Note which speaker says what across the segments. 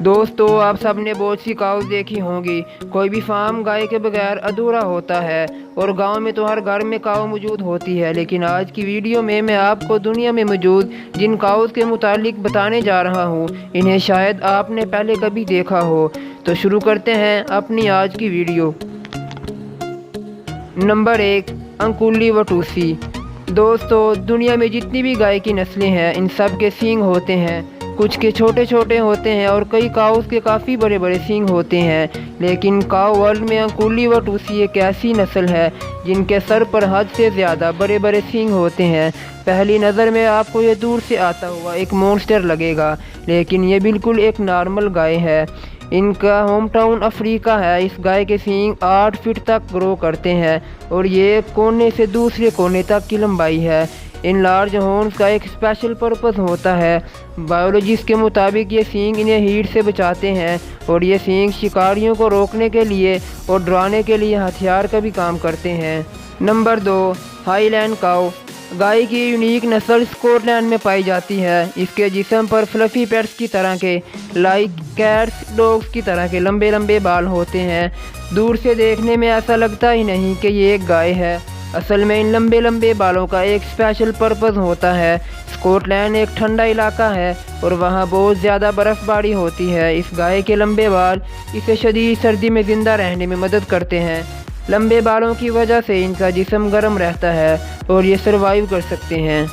Speaker 1: दोस्तों, आप सब ने बहुत सी काउस देखी होंगी। कोई भी फार्म गाय के बगैर अधूरा होता है और गांव में तो हर घर में काऊ मौजूद होती है। लेकिन आज की वीडियो में मैं आपको दुनिया में मौजूद जिन काउस के मुतालिक बताने जा रहा हूं, इन्हें शायद आपने पहले कभी देखा हो। तो शुरू करते हैं अपनी आज की वीडियो। नंबर 1, अंकुली व टूसी। दोस्तों, दुनिया में जितनी भी गाय की नस्लें हैं, इन सब के सींग होते हैं। कुछ के छोटे छोटे होते हैं और कई काउस के काफ़ी बड़े बड़े सींग होते हैं। लेकिन काऊ वर्ल्ड में अंकुली व टूसी एक ऐसी नस्ल है जिनके सर पर हद से ज़्यादा बड़े बड़े सींग होते हैं। पहली नज़र में आपको ये दूर से आता हुआ एक मॉन्स्टर लगेगा, लेकिन ये बिल्कुल एक नॉर्मल गाय है। इनका होम टाउन अफ्रीका है। इस गाय के सींग 8 फीट तक ग्रो करते हैं और ये एक कोने से दूसरे कोने तक की लंबाई है। इन लार्ज हॉर्न्स का एक स्पेशल पर्पस होता है। बायोलॉजिस्ट के मुताबिक ये सींग इन्हें हीट से बचाते हैं और ये सींग शिकारियों को रोकने के लिए और डराने के लिए हथियार का भी काम करते हैं। नंबर 2, हाईलैंड काऊ। गाय की यूनिक नस्ल स्कॉटलैंड में पाई जाती है। इसके जिस्म पर फ्लफी पेट्स की तरह के, लाइक कैट्स, डॉग्स की तरह के लंबे लंबे बाल होते हैं। दूर से देखने में ऐसा लगता ही नहीं कि ये एक गाय है। असल में इन लंबे लंबे बालों का एक स्पेशल पर्पस होता है। स्कॉटलैंड एक ठंडा इलाका है और वहाँ बहुत ज़्यादा बर्फ़बारी होती है। इस गाय के लंबे बाल इसे शदीद सर्दी में ज़िंदा रहने में मदद करते हैं। लंबे बालों की वजह से इनका जिस्म गर्म रहता है और ये सर्वाइव कर सकते हैं।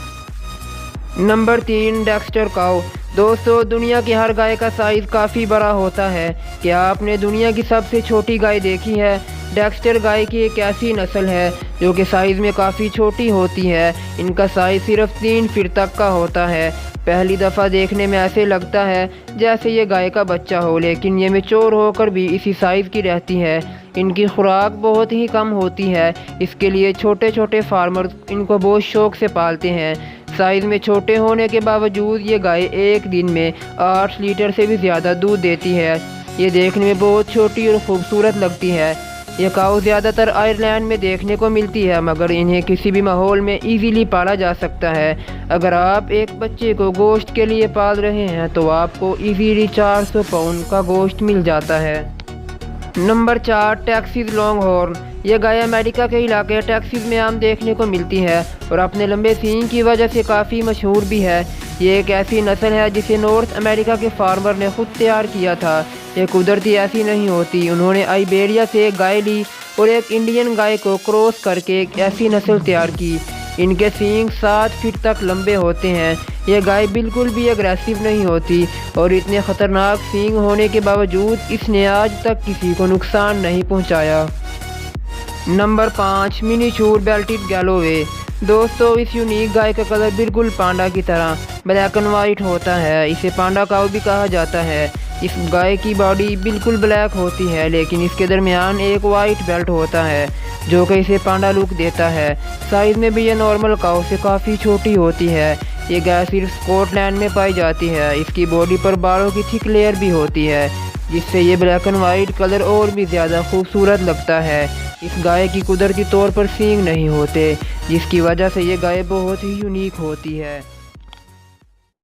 Speaker 1: नंबर 3, डेक्स्टर काऊ। दोस्तों, दुनिया की हर गाय का साइज़ काफ़ी बड़ा होता है। क्या आपने दुनिया की सबसे छोटी गाय देखी है? डेक्स्टर गाय की एक ऐसी नस्ल है जो कि साइज़ में काफ़ी छोटी होती है। इनका साइज़ सिर्फ 3 फीट तक का होता है। पहली दफ़ा देखने में ऐसे लगता है जैसे ये गाय का बच्चा हो, लेकिन ये मैच्योर होकर भी इसी साइज़ की रहती है। इनकी खुराक बहुत ही कम होती है, इसके लिए छोटे छोटे फार्मर इनको बहुत शौक़ से पालते हैं। साइज़ में छोटे होने के बावजूद ये गाय एक दिन में 8 लीटर से भी ज़्यादा दूध देती है। ये देखने में बहुत छोटी और ख़ूबसूरत लगती है। ये काऊ ज़्यादातर आयरलैंड में देखने को मिलती है, मगर इन्हें किसी भी माहौल में इजीली पाला जा सकता है। अगर आप एक बच्चे को गोश्त के लिए पाल रहे हैं तो आपको इजीली 400 पाउंड का गोश्त मिल जाता है। Number 4, Texas long horn. यह गाय अमेरिका के इलाके टेक्सास में आम देखने को मिलती है और अपने लंबे सींग की वजह से काफ़ी मशहूर भी है। ये एक ऐसी नस्ल है जिसे नॉर्थ अमेरिका के फार्मर ने खुद तैयार किया था। ये कुदरती ऐसी नहीं होती। उन्होंने आइबेरिया से एक गाय ली और एक इंडियन गाय को क्रॉस करके एक ऐसी नस्ल तैयार की। इनके सींग 7 फीट तक लंबे होते हैं। ये गाय बिल्कुल भी एग्रेसिव नहीं होती और इतने ख़तरनाक सींग होने के बावजूद इसने आज तक किसी को नुकसान नहीं पहुंचाया। Number 5, miniature belted Galloway. दोस्तों, इस यूनिक गाय का कलर बिल्कुल पांडा की तरह ब्लैक एंड वाइट होता है। इसे पांडा काऊ भी कहा जाता है। इस गाय की बॉडी बिल्कुल ब्लैक होती है, लेकिन इसके दरमियान एक वाइट बेल्ट होता है जो कि इसे पांडा लुक देता है। साइज़ में भी ये नॉर्मल काऊ से काफ़ी छोटी होती है। ये गाय सिर्फ स्कॉटलैंड में पाई जाती है। इसकी बॉडी पर बालों की थिक लेयर भी होती है, जिससे ये ब्लैक एंड वाइट कलर और भी ज़्यादा खूबसूरत लगता है। इस गाय की कुदरती तौर पर सींग नहीं होते, जिसकी वजह से ये गाय बहुत ही यूनिक होती है।